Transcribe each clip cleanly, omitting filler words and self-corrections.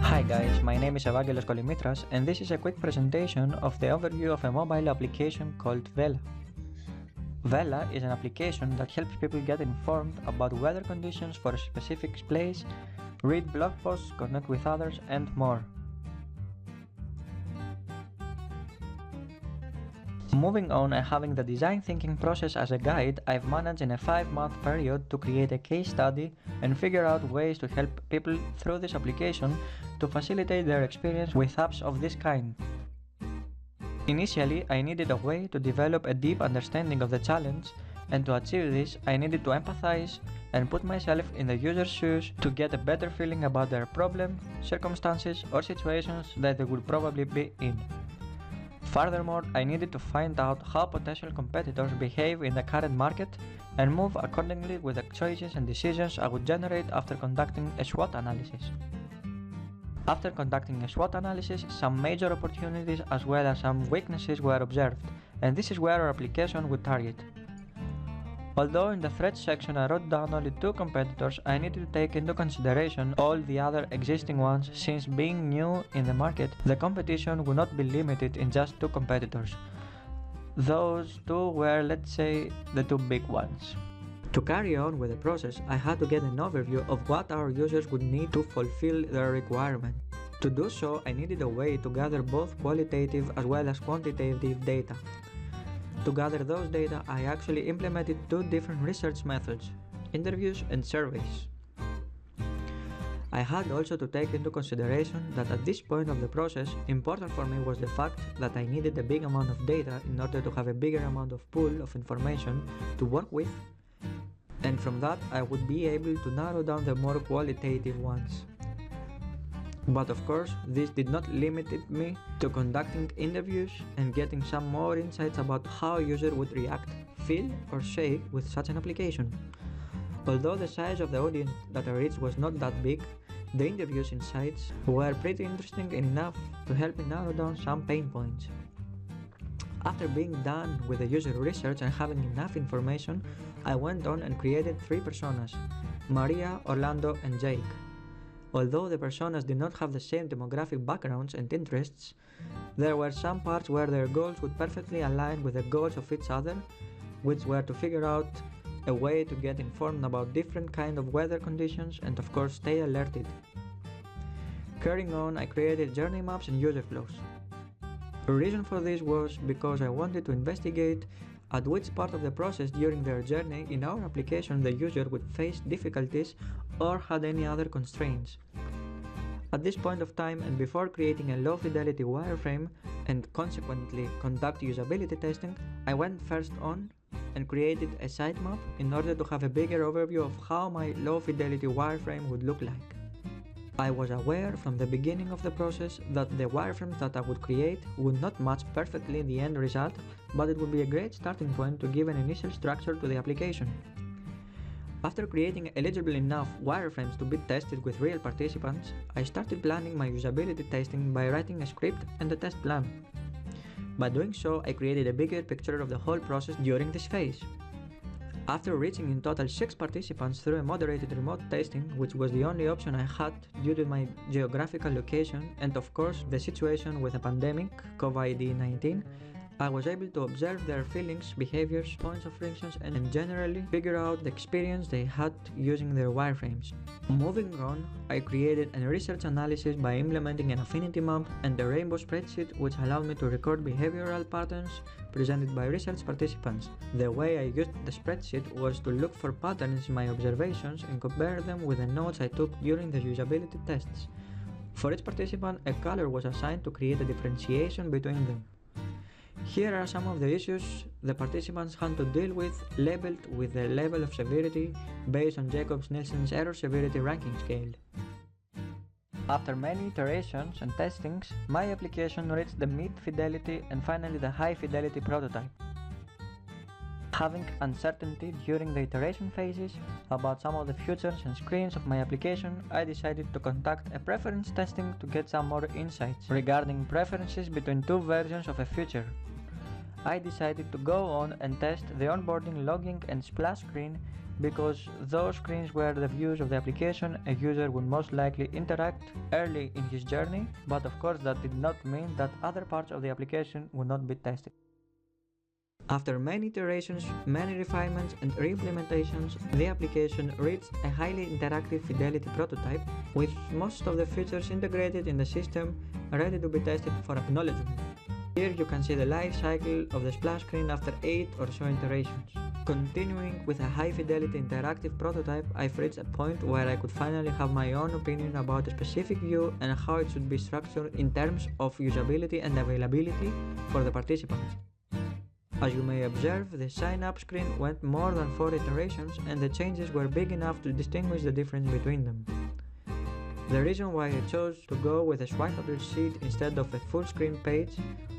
Hi guys, my name is Evangelos Kolimitras and this is a quick presentation of the overview of a mobile application called Vela. Vela is an application that helps people get informed about weather conditions for a specific place, read blog posts, connect with others, and more. Moving on and having the design thinking process as a guide, I've managed in a 5-month period to create a case study and figure out ways to help people through this application to facilitate their experience with apps of this kind. Initially, I needed a way to develop a deep understanding of the challenge, and to achieve this, I needed to empathize and put myself in the user's shoes to get a better feeling about their problem, circumstances, or situations that they would probably be in. Furthermore, I needed to find out how potential competitors behave in the current market and move accordingly with the choices and decisions I would generate after conducting a SWOT analysis. After conducting a SWOT analysis, some major opportunities as well as some weaknesses were observed, and this is where our application would target. Although in the threat section I wrote down only 2 competitors, I needed to take into consideration all the other existing ones, since being new in the market, the competition would not be limited in just 2 competitors. Those 2 were, let's say, the 2 big ones. To carry on with the process, I had to get an overview of what our users would need to fulfill their requirement. To do so, I needed a way to gather both qualitative as well as quantitative data. To gather those data, I actually implemented 2 different research methods, interviews and surveys. I had also to take into consideration that at this point of the process, important for me was the fact that I needed a big amount of data in order to have a bigger amount of pool of information to work with, and from that I would be able to narrow down the more qualitative ones. But of course, this did not limit me to conducting interviews and getting some more insights about how a user would react, feel or say with such an application. Although the size of the audience that I reached was not that big, the interviews insights were pretty interesting enough to help me narrow down some pain points. After being done with the user research and having enough information, I went on and created 3 personas: Maria, Orlando and Jake. Although the personas did not have the same demographic backgrounds and interests, there were some parts where their goals would perfectly align with the goals of each other, which were to figure out a way to get informed about different kind of weather conditions and of course stay alerted. Carrying on, I created journey maps and user flows. The reason for this was because I wanted to investigate at which part of the process during their journey in our application the user would face difficulties or had any other constraints. At this point of time, and before creating a low fidelity wireframe and consequently conduct usability testing, I went first on and created a sitemap in order to have a bigger overview of how my low fidelity wireframe would look like. I was aware from the beginning of the process that the wireframes that I would create would not match perfectly the end result, but it would be a great starting point to give an initial structure to the application. After creating eligible enough wireframes to be tested with real participants, I started planning my usability testing by writing a script and a test plan. By doing so, I created a bigger picture of the whole process during this phase. After reaching in total 6 participants through a moderated remote testing, which was the only option I had due to my geographical location and of course the situation with the pandemic, COVID-19, I was able to observe their feelings, behaviors, points of frictions and generally figure out the experience they had using their wireframes. Moving on, I created a research analysis by implementing an affinity map and a rainbow spreadsheet which allowed me to record behavioral patterns presented by research participants. The way I used the spreadsheet was to look for patterns in my observations and compare them with the notes I took during the usability tests. For each participant, a color was assigned to create a differentiation between them. Here are some of the issues the participants had to deal with, labeled with the level of severity based on Jacobs-Nielsen's error severity ranking scale. After many iterations and testings, my application reached the mid-fidelity and finally the high-fidelity prototype. Having uncertainty during the iteration phases about some of the features and screens of my application, I decided to conduct a preference testing to get some more insights regarding preferences between 2 versions of a feature. I decided to go on and test the onboarding logging and splash screen because those screens were the views of the application a user would most likely interact early in his journey, but of course that did not mean that other parts of the application would not be tested. After many iterations, many refinements and re-implementations, the application reached a highly interactive fidelity prototype with most of the features integrated in the system ready to be tested for acknowledgement. Here you can see the life cycle of the splash screen after 8 or so iterations. Continuing with a high fidelity interactive prototype, I've reached a point where I could finally have my own opinion about a specific view and how it should be structured in terms of usability and availability for the participants. As you may observe, the sign-up screen went more than 4 iterations and the changes were big enough to distinguish the difference between them. The reason why I chose to go with a swipeable sheet instead of a full screen page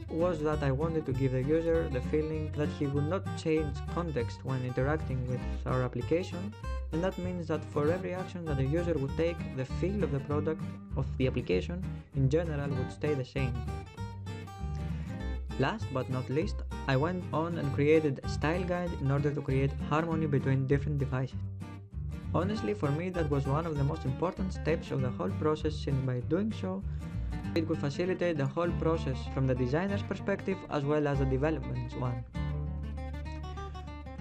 was that I wanted to give the user the feeling that he would not change context when interacting with our application, and that means that for every action that the user would take, the feel of the product of the application in general would stay the same. Last but not least, I went on and created a style guide in order to create harmony between different devices. Honestly, for me that was one of the most important steps of the whole process, since by doing so, it could facilitate the whole process from the designer's perspective as well as the development's one.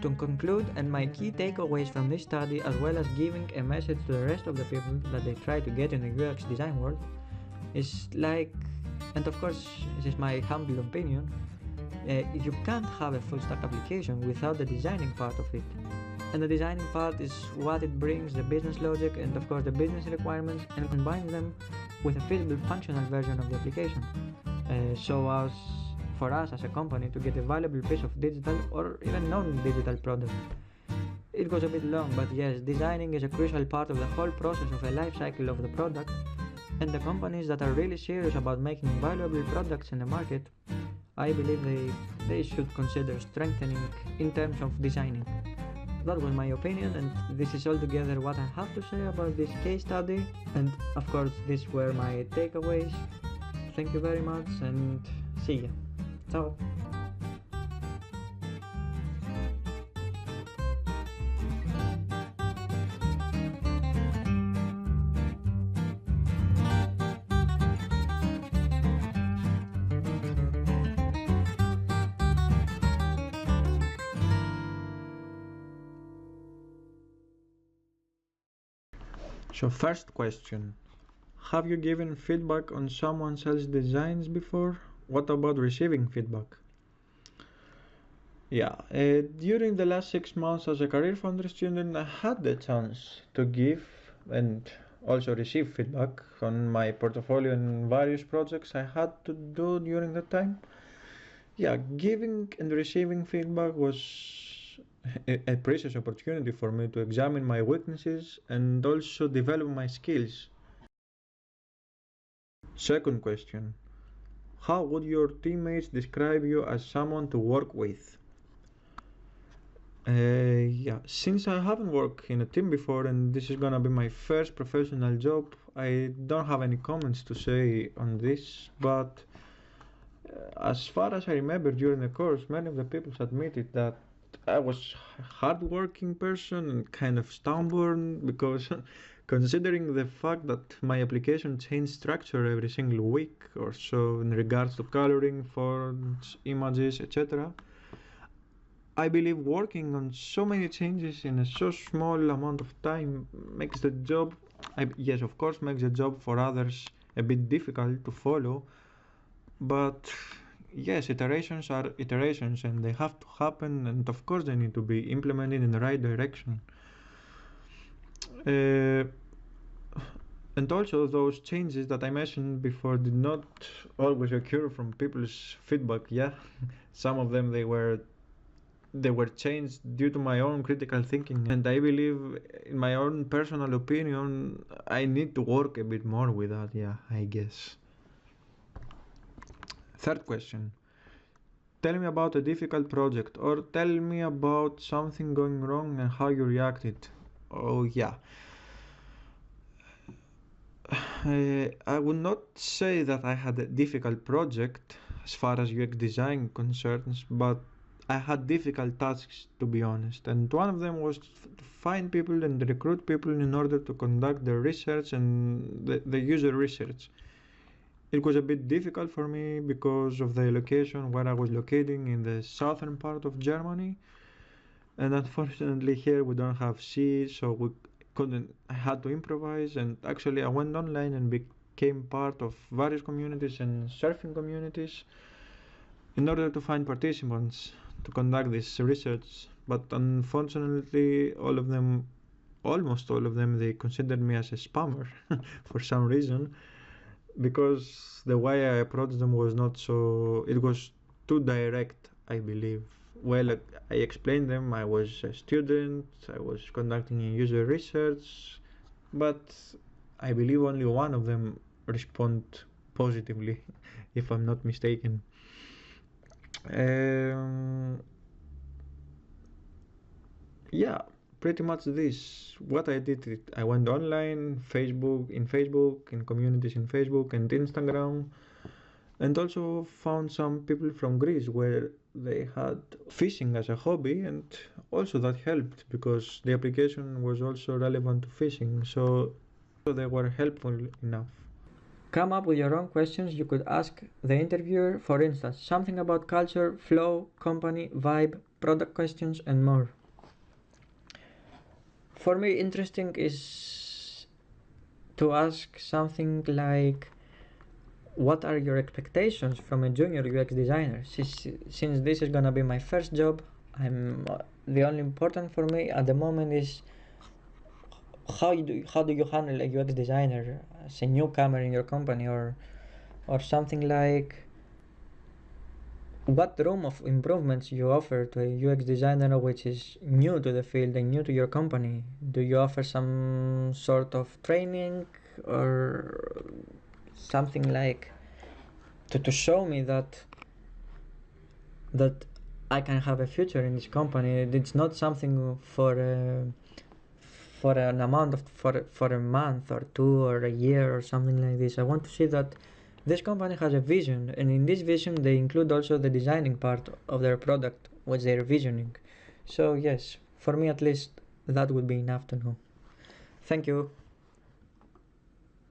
To conclude, and my key takeaways from this study, as well as giving a message to the rest of the people that they try to get in the UX design world, is like, and of course this is my humble opinion, you can't have a full stack application without the designing part of it. And the designing part is what it brings the business logic and of course the business requirements and combines them with a feasible functional version of the application. So as for us as a company to get a valuable piece of digital or even non-digital product. It goes a bit long, but yes, designing is a crucial part of the whole process of a life cycle of the product, and the companies that are really serious about making valuable products in the market, I believe they should consider strengthening in terms of designing. That was my opinion, and this is altogether what I have to say about this case study, and of course these were my takeaways. Thank you very much and see ya. Ciao. So first question, have you given feedback on someone else's designs before? What about receiving feedback? Yeah, during the last 6 months as a career founder student, I had the chance to give and also receive feedback on my portfolio and various projects I had to do during that time. Yeah, giving and receiving feedback was a precious opportunity for me to examine my weaknesses and also develop my skills. Second question, how would your teammates describe you as someone to work with? Yeah, since I haven't worked in a team before and this is gonna be my first professional job, I don't have any comments to say on this, but as far as I remember during the course, many of the people admitted that I was a hardworking person and kind of stubborn because considering the fact that my application changed structure every single week or so in regards to coloring, fonts, images, etc. I believe working on so many changes in a so small amount of time makes the job, yes, of course, makes the job for others a bit difficult to follow, but yes, iterations are iterations and they have to happen, and of course they need to be implemented in the right direction. And also those changes that I mentioned before did not always occur from people's feedback. Yeah, some of them they were changed due to my own critical thinking, and I believe in my own personal opinion I need to work a bit more with that, yeah, I guess. Third question, tell me about a difficult project or tell me about something going wrong and how you reacted. Oh yeah, I would not say that I had a difficult project as far as UX design concerns, but I had difficult tasks, to be honest, and one of them was to find people and recruit people in order to conduct the research and the user research. It was a bit difficult for me because of the location where I was locating in the southern part of Germany, and unfortunately here we don't have sea, so I had to improvise, and actually I went online and became part of various communities and surfing communities in order to find participants to conduct this research, but unfortunately almost all of them, they considered me as a spammer for some reason, because the way I approached them was not so, it was too direct, I believe. Well, I explained them I was a student, I was conducting a user research, but I believe only one of them responded positively, if I'm not mistaken. Yeah, pretty much this. What I did, I went online, in communities in Facebook and Instagram, and also found some people from Greece where they had fishing as a hobby, and also that helped because the application was also relevant to fishing, so they were helpful enough. Come up with your own questions you could ask the interviewer, for instance, something about culture, flow, company, vibe, product questions, and more. For me, interesting is to ask something like, what are your expectations from a junior UX designer? Since this is gonna be my first job, the only important for me at the moment is how do you handle a UX designer as a newcomer in your company, or something like what room of improvements you offer to a UX designer which is new to the field and new to your company. Do you offer some sort of training or something like to show me that I can have a future in this company? It's not something for an amount of for a month or two or a year or something like this. I want to see that this company has a vision, and in this vision they include also the designing part of their product, what they're visioning. So yes, for me at least, that would be enough to know. Thank you.